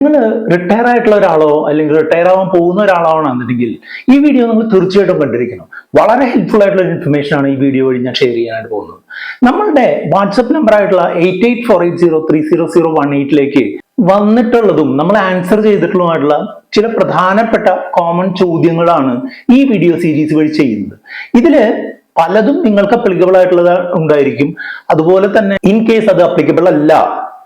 നിങ്ങൾ റിട്ടയർ ആയിട്ടുള്ള ഒരാളോ അല്ലെങ്കിൽ റിട്ടയർ ആവാൻ പോകുന്ന ഒരാളാണെന്നുണ്ടെങ്കിൽ ഈ വീഡിയോ നിങ്ങൾ തീർച്ചയായിട്ടും കണ്ടിരിക്കണം. വളരെ ഹെൽപ്ഫുൾ ആയിട്ടുള്ള ഇൻഫർമേഷൻ ആണ് ഈ വീഡിയോ വഴി ഞാൻ ഷെയർ ചെയ്യാനായിട്ട് പോകുന്നത്. നമ്മളുടെ വാട്സപ്പ് നമ്പർ ആയിട്ടുള്ള 8848030018 വന്നിട്ടുള്ളതും നമ്മൾ ആൻസർ ചെയ്തിട്ടുള്ളതുമായിട്ടുള്ള ചില പ്രധാനപ്പെട്ട കോമൺ ചോദ്യങ്ങളാണ് ഈ വീഡിയോ സീരീസ് വഴി ചെയ്യുന്നത്. ഇതില് പലതും നിങ്ങൾക്ക് അപ്ലിക്കബിൾ ആയിട്ടുള്ളത് ഉണ്ടായിരിക്കും. അതുപോലെ തന്നെ ഇൻ കേസ് അത് അപ്ലിക്കബിൾ അല്ല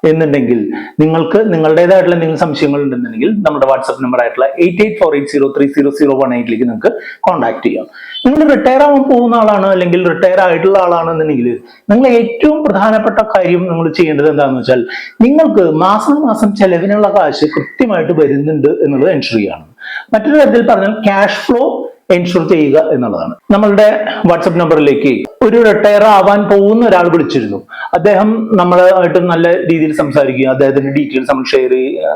എന്നുണ്ടെങ്കിൽ നിങ്ങൾക്ക് നിങ്ങളുടേതായിട്ടുള്ള എന്തെങ്കിലും സംശയങ്ങൾ ഉണ്ടെന്നുണ്ടെങ്കിൽ നമ്മുടെ വാട്സ്ആപ്പ് നമ്പർ ആയിട്ടുള്ള 8848030018 നിങ്ങൾക്ക് കോൺടാക്ട് ചെയ്യാം. നിങ്ങൾ റിട്ടയർ ആവാൻ പോകുന്ന ആളാണ് അല്ലെങ്കിൽ റിട്ടയർ ആയിട്ടുള്ള ആളാണെന്നുണ്ടെങ്കിൽ നിങ്ങൾ ഏറ്റവും പ്രധാനപ്പെട്ട കാര്യം നിങ്ങൾ ചെയ്യേണ്ടത് എന്താണെന്ന് വെച്ചാൽ നിങ്ങൾക്ക് മാസം മാസം ചെലവിനുള്ള കാശ് കൃത്യമായിട്ട് വരുന്നുണ്ട് എന്നുള്ളത് എൻഷുർ ചെയ്യണം. മറ്റൊരു തരത്തിൽ പറഞ്ഞാൽ ക്യാഷ് ഫ്ലോ എൻഷുർ ചെയ്യുക എന്നുള്ളതാണ്. നമ്മളുടെ വാട്സപ്പ് നമ്പറിലേക്ക് ഒരു റിട്ടയർ ആവാൻ പോകുന്ന ഒരാൾ വിളിച്ചിരുന്നു. അദ്ദേഹം നമ്മളായിട്ട് നല്ല രീതിയിൽ സംസാരിക്കുകയും അദ്ദേഹത്തിന്റെ ഡീറ്റെയിൽസ്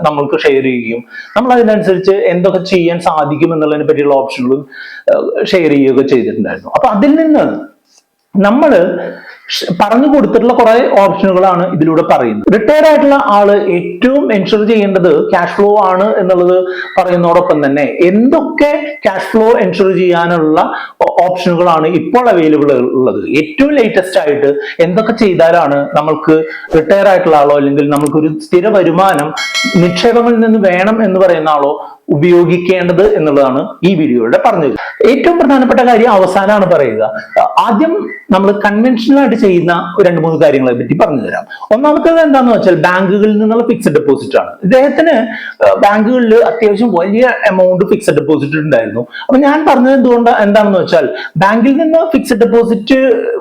നമ്മൾക്ക് ഷെയർ ചെയ്യുകയും നമ്മൾ അതിനനുസരിച്ച് എന്തൊക്കെ ചെയ്യാൻ സാധിക്കും എന്നുള്ളതിനെ പറ്റിയുള്ള ഓപ്ഷനുകളും ഷെയർ ചെയ്യുകയൊക്കെ ചെയ്തിട്ടുണ്ടായിരുന്നു. അപ്പൊ അതിൽ നിന്ന് നമ്മൾ പറഞ്ഞു കൊടുത്തിട്ടുള്ള കുറെ ഓപ്ഷനുകളാണ് ഇതിലൂടെ പറയുന്നത്. റിട്ടയർ ആയിട്ടുള്ള ആള് ഏറ്റവും എൻഷുർ ചെയ്യേണ്ടത് ക്യാഷ് ഫ്ലോ ആണ് എന്നുള്ളത് പറയുന്നതോടൊപ്പം തന്നെ എന്തൊക്കെ ക്യാഷ് ഫ്ലോ എൻഷുർ ചെയ്യാനുള്ള ഓപ്ഷനുകളാണ് ഇപ്പോൾ അവൈലബിൾ ഉള്ളത്, ഏറ്റവും ലേറ്റസ്റ്റ് ആയിട്ട് എന്തൊക്കെ ചെയ്താലാണ് നമ്മൾക്ക് റിട്ടയർ ആയിട്ടുള്ള ആളോ അല്ലെങ്കിൽ നമുക്കൊരു സ്ഥിര വരുമാനം നിക്ഷേപങ്ങളിൽ നിന്ന് വേണം എന്ന് പറയുന്ന ആളോ ഉപയോഗിക്കേണ്ടത് എന്നുള്ളതാണ് ഈ വീഡിയോയുടെ പറഞ്ഞത്. ഏറ്റവും പ്രധാനപ്പെട്ട കാര്യം അവസാനമാണ് പറയുക. ആദ്യം നമ്മൾ കൺവെൻഷനൽ ആയിട്ട് ചെയ്യുന്ന 2-3 കാര്യങ്ങളെ പറ്റി പറഞ്ഞു തരാം. ഒന്നാമത്തേത് എന്താണെന്ന് വെച്ചാൽ ബാങ്കുകളിൽ നിന്നുള്ള ഫിക്സഡ് ഡെപ്പോസിറ്റ് ആണ്. ഇദ്ദേഹത്തിന് ബാങ്കുകളിൽ അത്യാവശ്യം വലിയ എമൗണ്ട് ഫിക്സഡ് ഡെപ്പോസിറ്റ് ഉണ്ടായിരുന്നു. അപ്പൊ ഞാൻ പറഞ്ഞത് എന്താണെന്ന് വെച്ചാൽ ബാങ്കിൽ നിന്ന് ഫിക്സഡ് ഡെപ്പോസിറ്റ്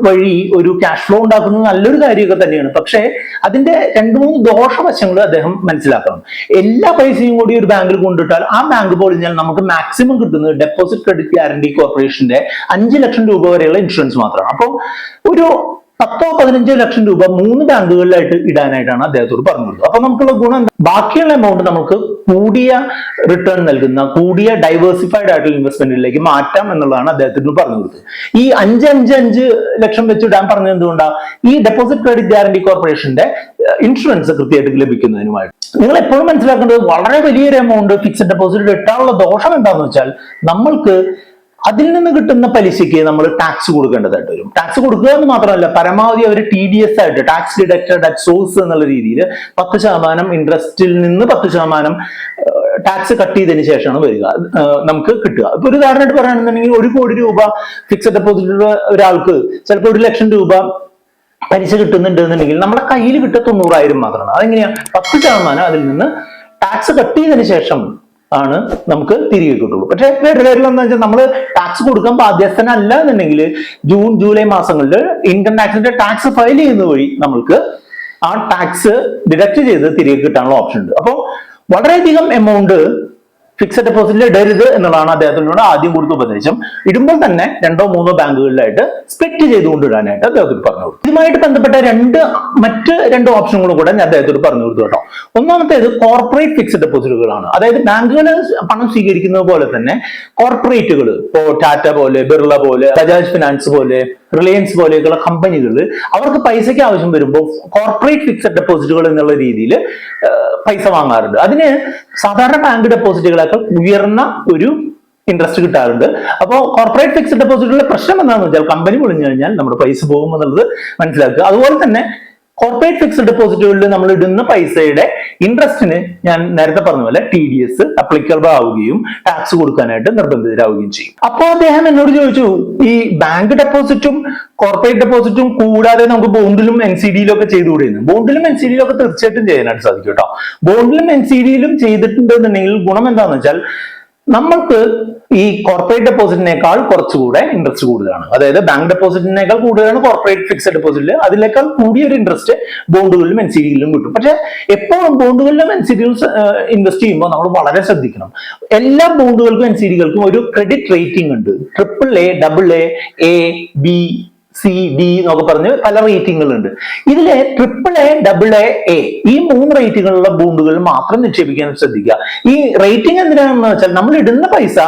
വഴി ഒരു ക്യാഷ് ഫ്ലോ ഉണ്ടാക്കുന്നത് നല്ലൊരു കാര്യമൊക്കെ തന്നെയാണ്. പക്ഷേ അതിന്റെ 2-3 ദോഷവശങ്ങൾ അദ്ദേഹം മനസ്സിലാക്കണം. എല്ലാ പൈസയും കൂടി ഒരു ബാങ്കിൽ കൊണ്ടിട്ടാൽ ആ ബാങ്ക് പൊളിഞ്ഞാൽ നമുക്ക് മാക്സിമം കിട്ടുന്നത് ഡെപ്പോസിറ്റ് ക്രെഡിറ്റ് ഗ്യാരണ്ടി കോർപ്പറേഷന്റെ 5 ലക്ഷം രൂപ വരെയുള്ള ഇൻഷുറൻസ് മാത്രമാണ്. അപ്പോൾ ഒരു 10-15 ലക്ഷം രൂപ 3 ബാങ്കുകളിലായിട്ട് ഇടാനായിട്ടാണ് അദ്ദേഹത്തോട് പറഞ്ഞു കൊടുത്തത്. അപ്പൊ നമുക്കുള്ള ഗുണം ബാക്കിയുള്ള എമൗണ്ട് നമുക്ക് കൂടിയ റിട്ടേൺ നൽകുന്ന കൂടിയ ഡൈവേഴ്സിഫൈഡ് ആയിട്ടുള്ള ഇൻവെസ്റ്റ്മെന്റിലേക്ക് മാറ്റാം എന്നുള്ളതാണ് അദ്ദേഹത്തിന് പറഞ്ഞു കൊടുത്തത്. ഈ 5 ലക്ഷം വെച്ച് ഇടാൻ പറഞ്ഞത് എന്തുകൊണ്ടാണ്? ഈ ഡെപ്പോസിറ്റ് ക്രെഡിറ്റ് ഗ്യാരണ്ടി കോർപ്പറേഷന്റെ ഇൻഷുറൻസ് കൃത്യമായിട്ട് ലഭിക്കുന്നതിനുമായിട്ട്. നിങ്ങൾ എപ്പോഴും മനസ്സിലാക്കേണ്ടത് വളരെ വലിയൊരു എമൗണ്ട് ഫിക്സഡ് ഡെപ്പോസിറ്റ് ഇട്ടാനുള്ള ദോഷം എന്താണെന്ന് വെച്ചാൽ നമ്മൾക്ക് അതിൽ നിന്ന് കിട്ടുന്ന പലിശയ്ക്ക് നമ്മൾ ടാക്സ് കൊടുക്കേണ്ടതായിട്ട് വരും. ടാക്സ് കൊടുക്കുക എന്ന് മാത്രമല്ല, പരമാവധി അവർ TDS ആയിട്ട് ടാക്സ് ഡിഡക്റ്റഡ് അറ്റ് സോഴ്സ് എന്നുള്ള രീതിയിൽ 10% ഇൻട്രസ്റ്റിൽ നിന്ന് 10% ടാക്സ് കട്ട് ചെയ്തതിന് ശേഷമാണ് വരിക നമുക്ക് കിട്ടുക. ഇപ്പൊ ഒരു ഉദാഹരണമായിട്ട് പറയുകയാണെന്നുണ്ടെങ്കിൽ 1 കോടി രൂപ ഫിക്സഡ് ഡെപ്പോസിറ്റ് ഒരാൾക്ക് ചിലപ്പോൾ 1 ലക്ഷം രൂപ പലിശ കിട്ടുന്നുണ്ട് എന്നുണ്ടെങ്കിൽ നമ്മുടെ കയ്യിൽ കിട്ടുക 90,000 മാത്രമാണ്. അതെങ്ങനെയാ? 10% അതിൽ നിന്ന് ടാക്സ് കട്ട് ചെയ്തതിന് ശേഷം ആണ് നമുക്ക് തിരികെ കിട്ടുള്ളൂ. പക്ഷെ വേറെ കാര്യമെന്ന് വെച്ചാൽ നമ്മൾ ടാക്സ് കൊടുക്കാൻ ബാധ്യസ്ഥനല്ല എന്നുണ്ടെങ്കിൽ ജൂൺ ജൂലൈ മാസങ്ങളിൽ ഇൻകം ടാക്സിന്റെ ടാക്സ് ഫയൽ ചെയ്യുന്ന വഴി നമ്മൾക്ക് ആ ടാക്സ് ഡിഡക്ട് ചെയ്ത് തിരികെ കിട്ടാനുള്ള ഓപ്ഷൻ ഉണ്ട്. അപ്പോൾ വളരെയധികം എമൗണ്ട് ഫിക്സഡ് ഡെപ്പോസിറ്റിൽ ഇടരുത് എന്നുള്ളതാണ് അദ്ദേഹത്തിനോട് ആദ്യം കൊടുത്ത ഉപദേശം. ഇടുമ്പോൾ തന്നെ 2-3 ബാങ്കുകളിലായിട്ട് സ്പ്ലിറ്റ് ചെയ്തുകൊണ്ട് ഇടാനായിട്ട് അദ്ദേഹത്തിന് പറഞ്ഞു കൊടുത്തു. ഇതുമായിട്ട് ബന്ധപ്പെട്ട മറ്റ് 2 ഓപ്ഷനുകളും കൂടെ ഞാൻ അദ്ദേഹത്തോട് പറഞ്ഞു കൊടുത്തു കേട്ടോ. ഒന്നാമത്തേത് കോർപ്പറേറ്റ് ഫിക്സഡ് ഡെപ്പോസിറ്റുകളാണ്. അതായത് ബാങ്കുകൾ പണം സ്വീകരിക്കുന്നത് പോലെ തന്നെ കോർപ്പറേറ്റുകൾ, ഇപ്പോ ടാറ്റ പോലെ, ബിർള പോലെ, ബജാജ് ഫിനാൻസ് പോലെ, റിലയൻസ് പോലെയൊക്കെയുള്ള കമ്പനികൾ അവർക്ക് പൈസയ്ക്ക് ആവശ്യം വരുമ്പോൾ കോർപ്പറേറ്റ് ഫിക്സഡ് ഡെപ്പോസിറ്റുകൾ എന്നുള്ള രീതിയിൽ പൈസ വാങ്ങാറുണ്ട്. അതിന് സാധാരണ ബാങ്ക് ഡെപ്പോസിറ്റുകളേക്കാൾ ഉയർന്ന ഒരു ഇൻട്രസ്റ്റ് കിട്ടാറുണ്ട്. അപ്പോൾ കോർപ്പറേറ്റ് ഫിക്സഡ് ഡെപ്പോസിറ്റുകളുടെ പ്രശ്നം എന്താണെന്ന് വെച്ചാൽ കമ്പനി പൊളിഞ്ഞു കഴിഞ്ഞാൽ നമ്മുടെ പൈസ പോകും എന്നുള്ളത് മനസ്സിലാക്കുക. അതുപോലെ തന്നെ കോർപ്പറേറ്റ് ഫിക്സഡ് ഡെപ്പോസിറ്റുകളിൽ നമ്മൾ ഇടുന്ന പൈസയുടെ ഇൻട്രസ്റ്റിന് ഞാൻ നേരത്തെ പറഞ്ഞ പോലെ TDS അപ്ലിക്കബിൾ ആവുകയും ടാക്സ് കൊടുക്കാനായിട്ട് നിർബന്ധിതരാവുകയും ചെയ്യും. അപ്പോൾ അദ്ദേഹം എന്നോട് ചോദിച്ചു, ഈ ബാങ്ക് ഡെപ്പോസിറ്റും കോർപ്പറേറ്റ് ഡെപ്പോസിറ്റും കൂടാതെ നമുക്ക് ബോണ്ടിലും NCDയിലും ഒക്കെ ചെയ്തുകൂടെയെന്ന്. ബോണ്ടിലും NCDയിലും ഒക്കെ തീർച്ചയായിട്ടും ചെയ്യാനായിട്ട് സാധിക്കും കേട്ടോ. ബോണ്ടിലും NCDയിലും ചെയ്തിട്ടുണ്ടെന്നുണ്ടെങ്കിൽ ഗുണം എന്താണെന്ന് വെച്ചാൽ നമ്മൾക്ക് ഈ കോർപ്പറേറ്റ് ഡെപ്പോസിറ്റിനേക്കാൾ കുറച്ചുകൂടെ ഇൻട്രസ്റ്റ് കൂടുതലാണ്. അതായത് ബാങ്ക് ഡെപ്പോസിറ്റിനേക്കാൾ കൂടുതലാണ് കോർപ്പറേറ്റ് ഫിക്സഡ് ഡെപ്പോസിറ്റിൽ, അതിനേക്കാൾ കൂടിയൊരു ഇൻട്രസ്റ്റ് ബോണ്ടുകളിലും NCDയിലും കിട്ടും. പക്ഷെ എപ്പോഴും ബോണ്ടുകളിലും NCDയിലും ഇൻവെസ്റ്റ് ചെയ്യുമ്പോൾ നമ്മൾ വളരെ ശ്രദ്ധിക്കണം. എല്ലാ ബോണ്ടുകൾക്കും NCDകൾക്കും ഒരു ക്രെഡിറ്റ് റേറ്റിംഗ് ഉണ്ട്. AAA, AA, A, B, C, D എന്നൊക്കെ പറഞ്ഞ് പല റേറ്റിംഗുകളുണ്ട്. ഇതിലെ AAA, AA, A ഈ 3 റേറ്റിംഗുകളുള്ള ബോണ്ടുകൾ മാത്രം നിക്ഷേപിക്കാൻ ശ്രദ്ധിക്കുക. ഈ റേറ്റിംഗ് എന്തിനാണെന്ന് വെച്ചാൽ നമ്മൾ ഇടുന്ന പൈസ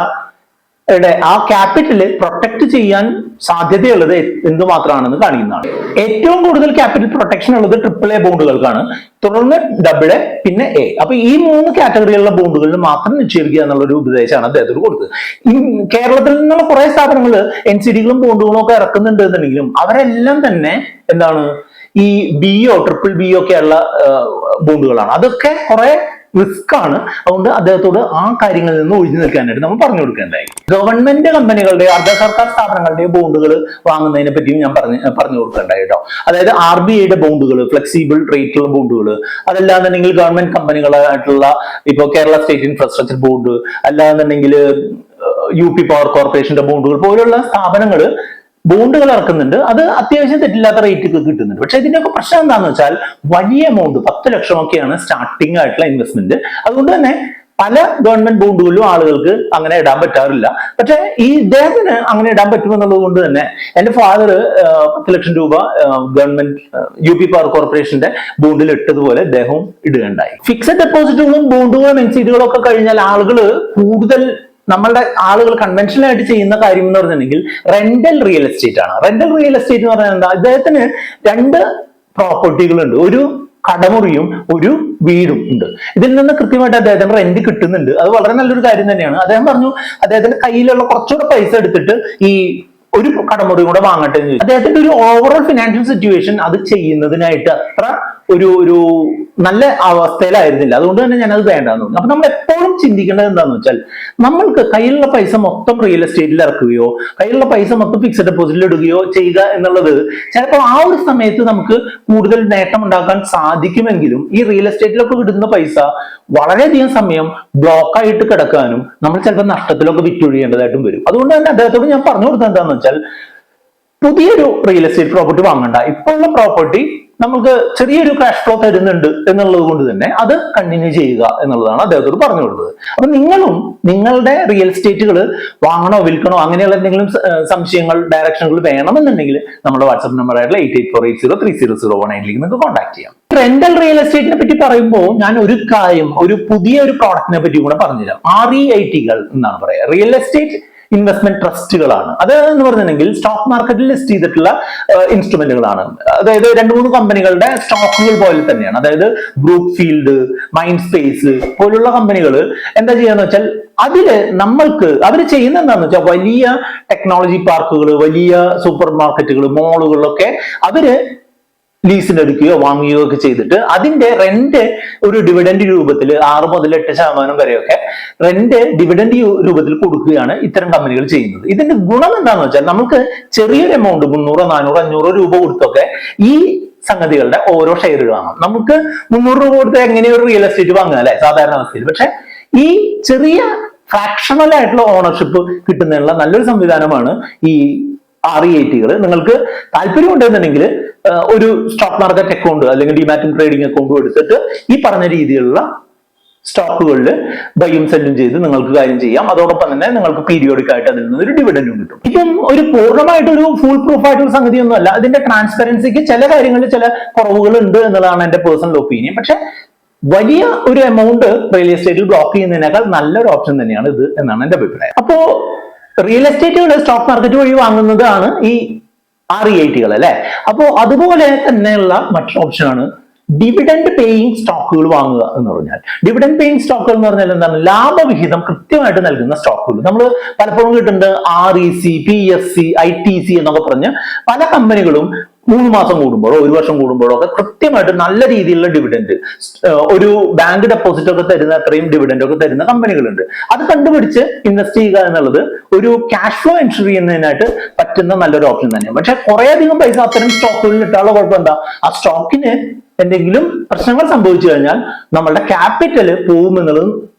ആ ക്യാപിറ്റൽ പ്രൊട്ടക്ട് ചെയ്യാൻ സാധ്യതയുള്ളത് എന്തുമാത്രമാണെന്ന് കാണിക്കുന്നതാണ്. ഏറ്റവും കൂടുതൽ ക്യാപിറ്റൽ പ്രൊട്ടക്ഷൻ ഉള്ളത് AAA ബോണ്ടുകൾക്കാണ്, തുടർന്ന് AA, പിന്നെ A. അപ്പൊ ഈ 3 കാറ്റഗറിയിലുള്ള ബോണ്ടുകളിൽ മാത്രം നിക്ഷേപിക്കുക എന്നുള്ള ഒരു ഉപദേശമാണ് അദ്ദേഹത്തിന് കൊടുത്തത്. ഈ കേരളത്തിൽ നിന്നുള്ള കുറെ സ്ഥാപനങ്ങൾ NCDകളും ബോണ്ടുകളും ഒക്കെ ഇറക്കുന്നുണ്ട് എന്നുണ്ടെങ്കിലും അവരെല്ലാം തന്നെ എന്താണ് ഈ BO, BBB ഒക്കെ ഉള്ള ബോണ്ടുകളാണ്. അതൊക്കെ കുറെ റിസ്ക് ആണ്. അതുകൊണ്ട് അദ്ദേഹത്തോട് ആ കാര്യങ്ങളിൽ നിന്ന് ഒഴിഞ്ഞു നിൽക്കാനായിട്ട് നമ്മൾ പറഞ്ഞു കൊടുക്കേണ്ടായി. ഗവൺമെന്റ് കമ്പനികളുടെ അർദ്ധ സർക്കാർ സ്ഥാപനങ്ങളുടെ ബോണ്ടുകൾ വാങ്ങുന്നതിനെ പറ്റിയും ഞാൻ പറഞ്ഞു കൊടുക്കേണ്ടായി കേട്ടോ. അതായത് RBIയുടെ ബോണ്ടുകൾ, ഫ്ലെക്സിബിൾ റേറ്റുള്ള ബോണ്ടുകൾ, അതല്ലാന്നുണ്ടെങ്കിൽ ഗവൺമെന്റ് കമ്പനികളായിട്ടുള്ള ഇപ്പൊ കേരള സ്റ്റേറ്റ് ഇൻഫ്രാസ്ട്രക്ചർ ബോർഡ്, അല്ലാന്നുണ്ടെങ്കിൽ UP പവർ കോർപ്പറേഷന്റെ ബോണ്ടുകൾ പോലുള്ള സ്ഥാപനങ്ങൾ ബോണ്ടുകൾ ഇറക്കുന്നുണ്ട്. അത് അത്യാവശ്യം തെറ്റില്ലാത്ത റേറ്റ് കിട്ടുന്നുണ്ട്. പക്ഷെ ഇതിന്റെയൊക്കെ പ്രശ്നം എന്താണെന്ന് വെച്ചാൽ വലിയ എമൗണ്ട് 10 ലക്ഷമൊക്കെയാണ് സ്റ്റാർട്ടിംഗ് ആയിട്ടുള്ള ഇൻവെസ്റ്റ്മെന്റ്. അതുകൊണ്ട് തന്നെ പല ഗവൺമെന്റ് ബോണ്ടുകളിലും ആളുകൾക്ക് അങ്ങനെ ഇടാൻ പറ്റാറില്ല. പക്ഷെ ഈ ഇദ്ദേഹത്തിന് അങ്ങനെ ഇടാൻ പറ്റുമെന്നുള്ളത് കൊണ്ട് തന്നെ എന്റെ ഫാദർ 10 ലക്ഷം രൂപ ഗവൺമെന്റ് UP പവർ കോർപ്പറേഷന്റെ ബോണ്ടിൽ ഇട്ടതുപോലെ ഇദ്ദേഹവും ഇടുകയുണ്ടായി. ഫിക്സഡ് ഡെപ്പോസിറ്റുകളും ബോണ്ടുകളും NCDകളും ഒക്കെ കഴിഞ്ഞാൽ നമ്മളുടെ ആളുകൾ കൺവെൻഷനൽ ആയിട്ട് ചെയ്യുന്ന കാര്യം എന്ന് പറഞ്ഞിട്ടുണ്ടെങ്കിൽ റെന്റൽ റിയൽ എസ്റ്റേറ്റ് ആണ്. റെന്റൽ റിയൽ എസ്റ്റേറ്റ് എന്ന് പറഞ്ഞാൽ എന്താ? അദ്ദേഹത്തിന് 2 പ്രോപ്പർട്ടികളുണ്ട്, ഒരു കടമുറിയും ഒരു വീടും ഉണ്ട്. ഇതിൽ നിന്ന് കൃത്യമായിട്ട് അദ്ദേഹത്തിന് റെന്റ് കിട്ടുന്നുണ്ട്. അത് വളരെ നല്ലൊരു കാര്യം തന്നെയാണ്. അദ്ദേഹം പറഞ്ഞു അദ്ദേഹത്തിന്റെ കയ്യിലുള്ള കുറച്ചുകൂടെ പൈസ എടുത്തിട്ട് ഈ ഒരു കടമുറി കൂടെ വാങ്ങട്ടെ എന്ന് ചോദിച്ചു. അദ്ദേഹത്തിന്റെ ഒരു ഓവറോൾ ഫിനാൻഷ്യൽ സിറ്റുവേഷൻ അത് ചെയ്യുന്നതിനായിട്ട് അത്ര ഒരു നല്ല അവസ്ഥയിലായിരുന്നില്ല. അതുകൊണ്ട് തന്നെ ഞാനത് വേണ്ടാന്ന് തോന്നുന്നു. അപ്പൊ നമ്മൾ എപ്പോഴും ചിന്തിക്കേണ്ടത് എന്താണെന്ന് വെച്ചാൽ നമ്മൾക്ക് കയ്യിലുള്ള പൈസ മൊത്തം റിയൽ എസ്റ്റേറ്റിൽ ഇറക്കുകയോ കയ്യിലുള്ള പൈസ മൊത്തം ഫിക്സഡ് ഡെപ്പോസിറ്റിൽ ഇടുകയോ ചെയ്യുക എന്നുള്ളത് ചിലപ്പോൾ ആ ഒരു സമയത്ത് നമുക്ക് കൂടുതൽ നേട്ടം ഉണ്ടാക്കാൻ സാധിക്കുമെങ്കിലും ഈ റിയൽ എസ്റ്റേറ്റിലൊക്കെ കിട്ടുന്ന പൈസ വളരെയധികം സമയം ബ്ലോക്കായിട്ട് കിടക്കാനും നമ്മൾ ചിലപ്പോൾ നഷ്ടത്തിലൊക്കെ വിറ്റൊഴിയേണ്ടതായിട്ടും വരും. അതുകൊണ്ട് തന്നെ അദ്ദേഹത്തോട് ഞാൻ പറഞ്ഞു കൊടുത്തത് എന്താണെന്ന് വെച്ചാൽ പുതിയൊരു റിയൽ എസ്റ്റേറ്റ് പ്രോപ്പർട്ടി വാങ്ങണ്ട. ഇപ്പോഴുള്ള പ്രോപ്പർട്ടി നമുക്ക് ചെറിയൊരു ക്യാഷ് ഫ്ലോ തരുന്നുണ്ട് എന്നുള്ളത് കൊണ്ട് തന്നെ അത് കണ്ടിന്യൂ ചെയ്യുക എന്നുള്ളതാണ് അദ്ദേഹത്തോട് പറഞ്ഞു കൊടുത്തത്. അപ്പൊ നിങ്ങളും നിങ്ങളുടെ റിയൽ എസ്റ്റേറ്റുകൾ വാങ്ങണോ വിൽക്കണോ അങ്ങനെയുള്ള എന്തെങ്കിലും സംശയങ്ങൾ ഡയറക്ഷനുകൾ വേണമെന്നുണ്ടെങ്കിൽ നമ്മുടെ വാട്സ്ആപ്പ് നമ്പർ ആയിട്ടുള്ള 8848030018 നിങ്ങൾക്ക് കോൺടാക്ട് ചെയ്യാം. റെന്റൽ റിയൽ എസ്റ്റേറ്റിനെ പറ്റി പറയുമ്പോൾ ഞാൻ ഒരു പുതിയ പ്രോഡക്റ്റിനെ പറ്റി കൂടെ പറഞ്ഞുതരാം. REITകൾ എന്നാണ് പറയുക, റിയൽ എസ്റ്റേറ്റ് ഇൻവെസ്റ്റ്മെന്റ് ട്രസ്റ്റുകളാണ്. അത് എന്ന് പറഞ്ഞിട്ടുണ്ടെങ്കിൽ സ്റ്റോക്ക് മാർക്കറ്റിൽ ലിസ്റ്റ് ചെയ്തിട്ടുള്ള ഇൻസ്ട്രുമെന്റുകളാണ്. അതായത് 2-3 കമ്പനികളുടെ സ്റ്റോക്കുകൾ പോലെ തന്നെയാണ്. അതായത് ഗ്രൂപ്പ് ഫീൽഡ്, മൈൻഡ് സ്പേസ് പോലുള്ള കമ്പനികൾ എന്താ ചെയ്യാന്ന് വെച്ചാൽ അവര് ചെയ്യുന്ന എന്താന്ന് വെച്ചാൽ വലിയ ടെക്നോളജി പാർക്കുകൾ, വലിയ സൂപ്പർ മാർക്കറ്റുകൾ, മോളുകളിലൊക്കെ അവര് ലീസിനെടുക്കുകയോ വാങ്ങുകയോ ഒക്കെ ചെയ്തിട്ട് അതിന്റെ റെന്റ് ഒരു ഡിവിഡന്റ് രൂപത്തിൽ 6 മുതൽ 8% വരെയൊക്കെ റെന്റ് ഡിവിഡന്റ് രൂപത്തിൽ കൊടുക്കുകയാണ് ഇത്തരം കമ്പനികൾ ചെയ്യുന്നത്. ഇതിന്റെ ഗുണം എന്താണെന്ന് വെച്ചാൽ നമുക്ക് ചെറിയൊരു എമൗണ്ട് 300, 400, 500 രൂപ കൊടുത്തൊക്കെ ഈ സംഗതികളുടെ ഓരോ ഷെയറുകൾ വാങ്ങാം. നമുക്ക് 300 രൂപ കൊടുത്ത് എങ്ങനെയോ ഒരു റിയൽ എസ്റ്റേറ്റ് വാങ്ങുക അല്ലെ സാധാരണ അവസ്ഥയിൽ. പക്ഷെ ഈ ചെറിയ ഫ്രാക്ഷണൽ ആയിട്ടുള്ള ഓണർഷിപ്പ് കിട്ടുന്നതിനുള്ള നല്ലൊരു സംവിധാനമാണ് ഈ REITകൾ. നിങ്ങൾക്ക് താല്പര്യമുണ്ടെന്നുണ്ടെങ്കിൽ ഒരു സ്റ്റോക്ക് മാർക്കറ്റ് അക്കൗണ്ട് അല്ലെങ്കിൽ ഡിമാറ്റ് ട്രേഡിംഗ് അക്കൗണ്ടും എടുത്തിട്ട് ഈ പറഞ്ഞ രീതിയിലുള്ള സ്റ്റോക്കുകളിൽ ബൈയും സെല്ലും ചെയ്ത് നിങ്ങൾക്ക് കാര്യം ചെയ്യാം. അതോടൊപ്പം തന്നെ നിങ്ങൾക്ക് പീരിയോഡിക് ആയിട്ട് അതിൽ നിന്ന് ഒരു ഡിവിഡൻഡും കിട്ടും. ഇപ്പം ഒരു പൂർണ്ണമായിട്ടൊരു ഫുൾ പ്രൂഫ് ആയിട്ടുള്ള സംഗതിയൊന്നും അല്ല. അതിന്റെ ട്രാൻസ്പെറൻസിക്ക് ചില കാര്യങ്ങളിൽ ചില കുറവുകൾ ഉണ്ട് എന്നുള്ളതാണ് എന്റെ പേഴ്സണൽ ഒപ്പീനിയൻ. പക്ഷെ വലിയ ഒരു എമൗണ്ട് റിയൽ എസ്റ്റേറ്റിൽ ബ്ലോക്ക് ചെയ്യുന്നതിനേക്കാൾ നല്ലൊരു ഓപ്ഷൻ തന്നെയാണ് ഇത് എന്നാണ് എന്റെ അഭിപ്രായം. അപ്പോ റിയൽ എസ്റ്റേറ്റുകൾ സ്റ്റോക്ക് മാർക്കറ്റ് വഴി വാങ്ങുന്നതാണ് ഈ REITകൾ അല്ലെ. അപ്പോ അതുപോലെ തന്നെയുള്ള മറ്റൊരു ഓപ്ഷനാണ് ഡിവിഡൻഡ് പേയിങ് സ്റ്റോക്കുകൾ വാങ്ങുക എന്ന് പറഞ്ഞാൽ. ഡിവിഡൻഡ് പേയിങ് സ്റ്റോക്കുകൾ എന്ന് പറഞ്ഞാൽ എന്താണ്? ലാഭവിഹിതം കൃത്യമായിട്ട് നൽകുന്ന സ്റ്റോക്കുകൾ. നമ്മൾ പലപ്പോഴും കിട്ടുന്നുണ്ട് REC, PSC, ITC എന്നൊക്കെ പറഞ്ഞ് പല കമ്പനികളും 3 മാസം കൂടുമ്പോഴോ 1 വർഷം കൂടുമ്പോഴോ ഒക്കെ കൃത്യമായിട്ട് നല്ല രീതിയിലുള്ള ഡിവിഡൻഡ്, ഒരു ബാങ്ക് ഡെപ്പോസിറ്റ് ഒക്കെ തരുന്ന അത്രയും ഡിവിഡൻഡ് ഒക്കെ തരുന്ന കമ്പനികളുണ്ട്. അത് കണ്ടുപിടിച്ച് ഇൻവെസ്റ്റ് ചെയ്യുക എന്നുള്ളത് ഒരു ക്യാഷ് ഫ്ലോ എൻഷുർ ചെയ്യുന്നതിനായിട്ട് പറ്റുന്ന നല്ലൊരു ഓപ്ഷൻ തന്നെയാണ്. പക്ഷെ കുറേയധികം പൈസ അത്തരം സ്റ്റോക്കുകളിൽ ഇട്ടാലുള്ള കുഴപ്പം എന്താ? ആ സ്റ്റോക്കിന് എന്തെങ്കിലും പ്രശ്നങ്ങൾ സംഭവിച്ചു കഴിഞ്ഞാൽ നമ്മളുടെ ക്യാപിറ്റൽ പോകും എന്നുള്ളത്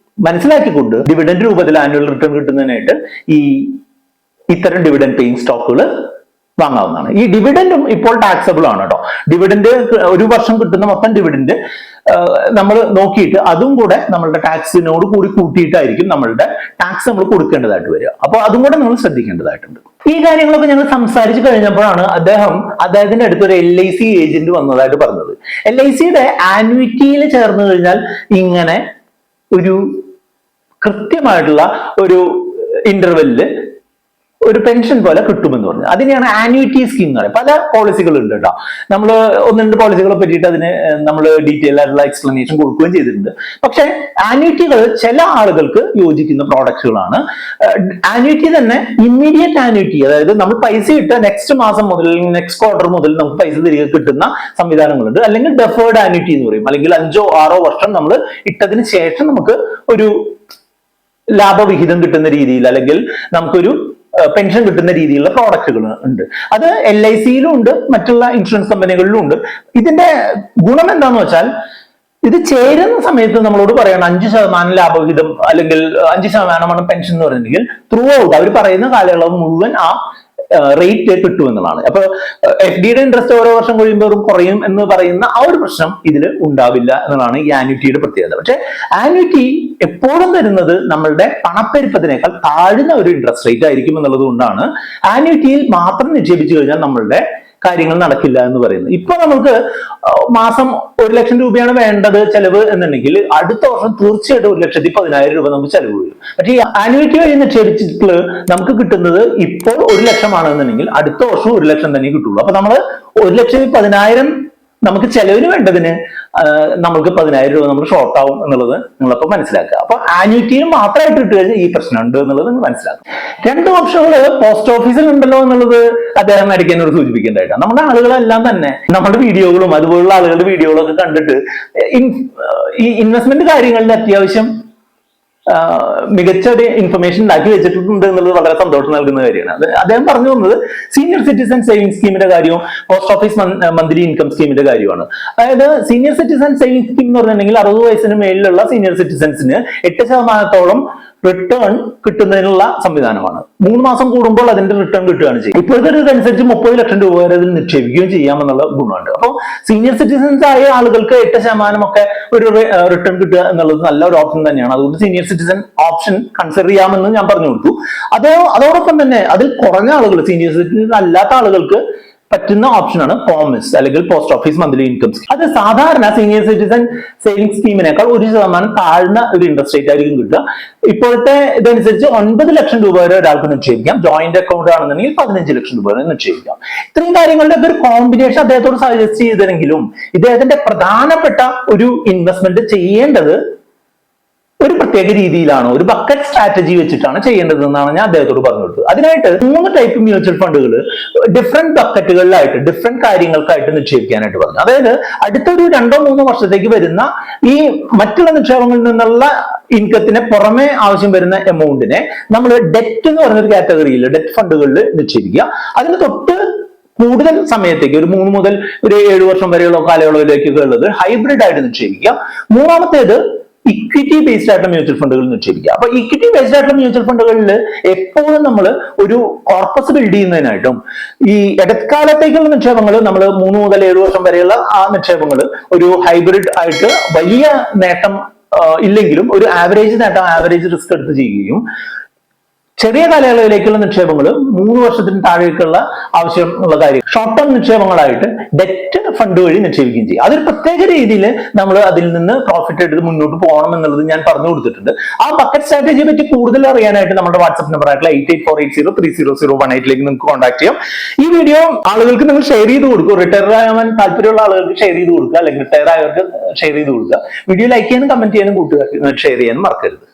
മനസ്സിലാക്കിക്കൊണ്ട് ഡിവിഡൻഡ് രൂപത്തിൽ ആനുവൽ റിട്ടേൺ കിട്ടുന്നതിനായിട്ട് ഇത്തരം ഡിവിഡൻഡ് പേയിങ് സ്റ്റോക്കുകൾ വാങ്ങാവുന്നതാണ്. ഈ ഡിവിഡൻഡും ഇപ്പോൾ ടാക്സബിൾ ആണ് കേട്ടോ. ഡിവിഡൻഡ് 1 വർഷം കിട്ടുന്ന മൊത്തം ഡിവിഡൻഡ് നമ്മൾ നോക്കിയിട്ട് അതും കൂടെ നമ്മളുടെ ടാക്സിനോട് കൂടി കൂട്ടിയിട്ടായിരിക്കും നമ്മളുടെ ടാക്സ് നമ്മൾ കൊടുക്കേണ്ടതായിട്ട് വരിക. അപ്പോൾ അതും കൂടെ നമ്മൾ ശ്രദ്ധിക്കേണ്ടതായിട്ടുണ്ട്. ഈ കാര്യങ്ങളൊക്കെ ഞങ്ങൾ സംസാരിച്ചു കഴിഞ്ഞപ്പോഴാണ് അദ്ദേഹത്തിന്റെ അടുത്തൊരു LIC ഏജന്റ് വന്നതായിട്ട് പറഞ്ഞത്. LICയുടെ ആന്വിറ്റിയിൽ ചേർന്ന് കഴിഞ്ഞാൽ ഇങ്ങനെ ഒരു കൃത്യമായിട്ടുള്ള ഒരു ഇന്റർവെല്ലില് ഒരു പെൻഷൻ പോലെ കിട്ടുമെന്ന് പറഞ്ഞു. അതിനെയാണ് ആന്യൂറ്റി സ്കീം എന്ന് പറയുന്നത്. പല പോളിസികൾ ഉണ്ട് കേട്ടോ. നമ്മൾ ഒന്ന് രണ്ട് പോളിസികളെ പറ്റിയിട്ട് അതിന് നമ്മൾ ഡീറ്റെയിൽ ആയിട്ടുള്ള എക്സ്പ്ലനേഷൻ കൊടുക്കുകയും ചെയ്തിട്ടുണ്ട്. പക്ഷെ ആന്യൂറ്റികൾ ചില ആളുകൾക്ക് യോജിക്കുന്ന പ്രോഡക്റ്റുകളാണ്. ആന്യൂറ്റി തന്നെ ഇമ്മീഡിയറ്റ് ആന്യൂറ്റി, അതായത് നമ്മൾ പൈസ ഇട്ട നെക്സ്റ്റ് മാസം മുതൽ നെക്സ്റ്റ് ക്വാർട്ടർ മുതൽ നമുക്ക് പൈസ തിരികെ കിട്ടുന്ന സംവിധാനങ്ങളുണ്ട്. അല്ലെങ്കിൽ ഡെഫേർഡ് ആന്യൂറ്റി എന്ന് പറയും. അല്ലെങ്കിൽ 5-6 വർഷം നമ്മൾ ഇട്ടതിന് ശേഷം നമുക്ക് ഒരു ലാഭവിഹിതം കിട്ടുന്ന രീതിയിൽ അല്ലെങ്കിൽ നമുക്കൊരു പെൻഷൻ കിട്ടുന്ന രീതിയിലുള്ള പ്രോഡക്റ്റുകൾ ഉണ്ട്. അത് LICയിലും ഉണ്ട്, മറ്റുള്ള ഇൻഷുറൻസ് കമ്പനികളിലും ഉണ്ട്. ഇതിന്റെ ഗുണം എന്താന്ന് വെച്ചാൽ ഇത് ചേരുന്ന സമയത്ത് നമ്മളോട് പറയണം 5% ലാഭവിഹിതം അല്ലെങ്കിൽ 5% പെൻഷൻ എന്ന് പറഞ്ഞിട്ടുണ്ടെങ്കിൽ ത്രൂ ഔട്ട് അവർ പറയുന്ന കാലയളവ് മുഴുവൻ ആ റേറ്റ് കിട്ടുമെന്നുള്ളതാണ്. അപ്പൊ FD യുടെ ഇൻട്രസ്റ്റ് ഓരോ വർഷം കഴിയുമ്പോഴും കുറയും എന്ന് പറയുന്ന ആ ഒരു പ്രശ്നം ഇതിൽ ഉണ്ടാവില്ല എന്നുള്ളതാണ് ഈ ആന്യൂറ്റിയുടെ പ്രത്യേകത. പക്ഷെ ആന്യൂറ്റി എപ്പോഴും തരുന്നത് നമ്മളുടെ പണപ്പെരുപ്പത്തിനേക്കാൾ താഴ്ന്ന ഒരു ഇൻട്രസ്റ്റ് റേറ്റ് ആയിരിക്കും എന്നുള്ളത് കൊണ്ടാണ് ആന്യൂറ്റിയിൽ മാത്രം നിക്ഷേപിച്ചു കഴിഞ്ഞാൽ നമ്മളുടെ കാര്യങ്ങൾ നടക്കില്ല എന്ന് പറയുന്നത്. ഇപ്പൊ നമുക്ക് മാസം 1 ലക്ഷം രൂപയാണ് വേണ്ടത് ചെലവ് എന്നുണ്ടെങ്കിൽ അടുത്ത വർഷം തീർച്ചയായിട്ടും 1,10,000 രൂപ നമുക്ക് ചെലവ് വരും. പക്ഷേ ഈ ആന്യൂറ്റി വഴി നിക്ഷേപിച്ചിട്ട് നമുക്ക് കിട്ടുന്നത് ഇപ്പോൾ 1 ലക്ഷമാണെന്നുണ്ടെങ്കിൽ അടുത്ത വർഷം 1 ലക്ഷം തന്നെ കിട്ടുള്ളൂ. അപ്പൊ നമ്മൾ 1,10,000 നമുക്ക് ചെലവിന് വേണ്ടതിന് നമുക്ക് 10,000 രൂപ നമ്മൾ ഷോർട്ട് ആവും എന്നുള്ളത് നിങ്ങളപ്പോൾ മനസ്സിലാക്കുക. അപ്പൊ ആന്യൂറ്റിയിൽ മാത്രമായിട്ട് ഇട്ട് കഴിഞ്ഞാൽ ഈ പ്രശ്നമുണ്ട് എന്നുള്ളത് നിങ്ങൾ മനസ്സിലാക്കുക. 2 ഓപ്ഷനുകൾ പോസ്റ്റ് ഓഫീസിൽ ഉണ്ടല്ലോ എന്നുള്ളത് അദ്ദേഹം ഇടയ്ക്കെന്നോട് സൂചിപ്പിക്കേണ്ടതായിട്ടാണ്. നമ്മുടെ ആളുകളെല്ലാം തന്നെ നമ്മുടെ വീഡിയോകളും അതുപോലുള്ള ആളുകളുടെ വീഡിയോകളൊക്കെ കണ്ടിട്ട് ഈ ഇൻവെസ്റ്റ്മെന്റ് കാര്യങ്ങളിൽ അത്യാവശ്യം മികച്ച ഒരു ഇൻഫർമേഷൻ ഉണ്ടാക്കി വെച്ചിട്ടുണ്ട് എന്നുള്ളത് വളരെ സന്തോഷം നൽകുന്ന കാര്യമാണ്. അദ്ദേഹം പറഞ്ഞു വന്നത് സീനിയർ സിറ്റിസൺ സേവിംഗ് സ്കീമിന്റെ കാര്യവും പോസ്റ്റ് ഓഫീസ് മന്ത്ലി ഇൻകം സ്കീമിന്റെ കാര്യമാണ്. അതായത് സീനിയർ സിറ്റിസൺ സേവിംഗ് സ്കീം എന്ന് പറഞ്ഞിട്ടുണ്ടെങ്കിൽ 60 വയസ്സിന് മേലിലുള്ള സീനിയർ സിറ്റിസൺസിന് 8% റിട്ടേൺ കിട്ടുന്നതിനുള്ള സംവിധാനമാണ്. 3 മാസം കൂടുമ്പോൾ അതിന്റെ റിട്ടേൺ കിട്ടുകയാണ് ചെയ്യുക. ഇപ്പോഴത്തെ ഒരു ഇതനുസരിച്ച് 30 ലക്ഷം രൂപ വരെ അതിൽ നിക്ഷേപിക്കുകയും ചെയ്യാമെന്നുള്ള ഗുണമുണ്ട്. അപ്പോൾ സീനിയർ സിറ്റിസൺസ് ആയ ആളുകൾക്ക് 8% ഒക്കെ ഒരു റിട്ടേൺ കിട്ടുക എന്നുള്ളത് നല്ല ഒരു ഓപ്ഷൻ തന്നെയാണ്. അതുകൊണ്ട് സീനിയർ സിറ്റിസൺ ഓപ്ഷൻ കൺസിഡർ ചെയ്യാമെന്ന് ഞാൻ പറഞ്ഞു കൊടുത്തു. അതോടൊപ്പം തന്നെ അതിൽ കുറഞ്ഞ ആളുകൾ, സീനിയർ സിറ്റിസൺ അല്ലാത്ത ആളുകൾക്ക് പറ്റുന്ന ഓപ്ഷനാണ് POMS അല്ലെങ്കിൽ post office monthly income scheme. അത് സാധാരണ സീനിയർ സിറ്റിസൺ സേവിംഗ് സ്കീമിനേക്കാൾ 1% താഴ്ന്ന ഒരു ഇൻട്രസ്റ്റ് റേറ്റ് ആയിരിക്കും കിട്ടുക. ഇപ്പോഴത്തെ ഇതനുസരിച്ച് 9 ലക്ഷം രൂപ വരെ ഒരാൾക്ക് നിക്ഷേപിക്കാം. ജോയിന്റ് അക്കൗണ്ട് ആണെന്നുണ്ടെങ്കിൽ 15 ലക്ഷം രൂപ വരെ നിക്ഷേപിക്കാം. ഇത്രയും കാര്യങ്ങളുടെ ഒരു കോമ്പിനേഷൻ അദ്ദേഹത്തോട് സജസ്റ്റ് ചെയ്തെങ്കിലും ഇദ്ദേഹത്തിന്റെ പ്രധാനപ്പെട്ട ഒരു ഇൻവെസ്റ്റ്മെന്റ് ചെയ്യേണ്ടത് ഒരു പ്രത്യേക രീതിയിലാണ്, ഒരു ബക്കറ്റ് സ്ട്രാറ്റജി വെച്ചിട്ടാണ് ചെയ്യേണ്ടതെന്നാണ് ഞാൻ അദ്ദേഹത്തോട് പറഞ്ഞു കൊടുത്തത്. അതിനായിട്ട് 3 ടൈപ്പ് മ്യൂച്വൽ ഫണ്ടുകൾ ഡിഫറെന്റ് ബക്കറ്റുകളിലായിട്ട് ഡിഫറെന്റ് കാര്യങ്ങൾക്കായിട്ട് നിക്ഷേപിക്കാനായിട്ട് പറഞ്ഞു. അതായത് അടുത്തൊരു 2-3 വർഷത്തേക്ക് വരുന്ന ഈ മറ്റുള്ള നിക്ഷേപങ്ങളിൽ നിന്നുള്ള ഇൻകത്തിന് പുറമെ ആവശ്യം വരുന്ന എമൗണ്ടിനെ നമ്മൾ ഡെറ്റ് എന്ന് പറഞ്ഞൊരു കാറ്റഗറിയിൽ ഡെറ്റ് ഫണ്ടുകളിൽ നിക്ഷേപിക്കുക. അതിന് തൊട്ട് കൂടുതൽ സമയത്തേക്ക് ഒരു 3 മുതൽ ഒരു 7 വർഷം വരെയുള്ള കാലയളവിലേക്കൊക്കെ ഉള്ളത് ഹൈബ്രിഡ് ആയിട്ട് നിക്ഷേപിക്കുക. മൂന്നാമത്തേത് ഇക്വിറ്റി ബേസ്ഡ് ആയിട്ടുള്ള മ്യൂച്വൽ ഫണ്ടുകളിൽ നിക്ഷേപിക്കുക. അപ്പൊ ഇക്വിറ്റി ബേസ്ഡ് ആയിട്ടുള്ള മ്യൂച്വൽ ഫണ്ടുകളിൽ എപ്പോഴും നമ്മൾ ഒരു കോർപ്പസ് ബിൽഡ് ചെയ്യുന്നതിനായിട്ടും ഈ ഇടക്കാലത്തേക്കുള്ള നിക്ഷേപങ്ങൾ നമ്മൾ 3 മുതൽ 7 വർഷം വരെയുള്ള ആ നിക്ഷേപങ്ങൾ ഒരു ഹൈബ്രിഡ് ആയിട്ട് വലിയ നേട്ടം ഇല്ലെങ്കിലും ഒരു ആവറേജ് നേട്ടം, ആവറേജ് റിസ്ക് എടുത്ത് ചെയ്യുകയും ചെറിയ കാലയളവിലേക്കുള്ള നിക്ഷേപങ്ങൾ 3 വർഷത്തിന് താഴേക്കുള്ള ആവശ്യമുള്ള കാര്യം ഷോർട്ട് ടേം നിക്ഷേപങ്ങളായിട്ട് ഡെറ്റ് ഫണ്ട് വഴി നിക്ഷേപിക്കുകയും ചെയ്യും. അതൊരു പ്രത്യേക രീതിയിൽ നമ്മൾ അതിൽ നിന്ന് പ്രോഫിറ്റ് എടുത്ത് മുന്നോട്ട് പോകണം എന്നുള്ളത് ഞാൻ പറഞ്ഞു കൊടുത്തിട്ടുണ്ട്. ആ ബക്കറ്റ് സ്ട്രാറ്റജിയെ പറ്റി കൂടുതൽ അറിയാനായിട്ട് നമ്മുടെ വാട്സ്ആപ്പ് നമ്പർ ആയിട്ടുള്ള 8848030018 നിങ്ങൾക്ക് കോൺടാക്ട് ചെയ്യാം. ഈ വീഡിയോ ആളുകൾക്ക് നിങ്ങൾ ഷെയർ ചെയ്ത് കൊടുക്കുക. റിട്ടയർ ആവാൻ താല്പര്യമുള്ള ആളുകൾക്ക് ഷെയർ ചെയ്ത് കൊടുക്കുക, അല്ലെങ്കിൽ റിട്ടയർ ആയവർക്ക് ഷെയർ ചെയ്ത് കൊടുക്കുക. വീഡിയോ ലൈക്ക് ചെയ്യാനും കമന്റ് ചെയ്യാനും കൂട്ടുകാർക്ക് ഷെയർ ചെയ്യാനും മറക്കരുത്.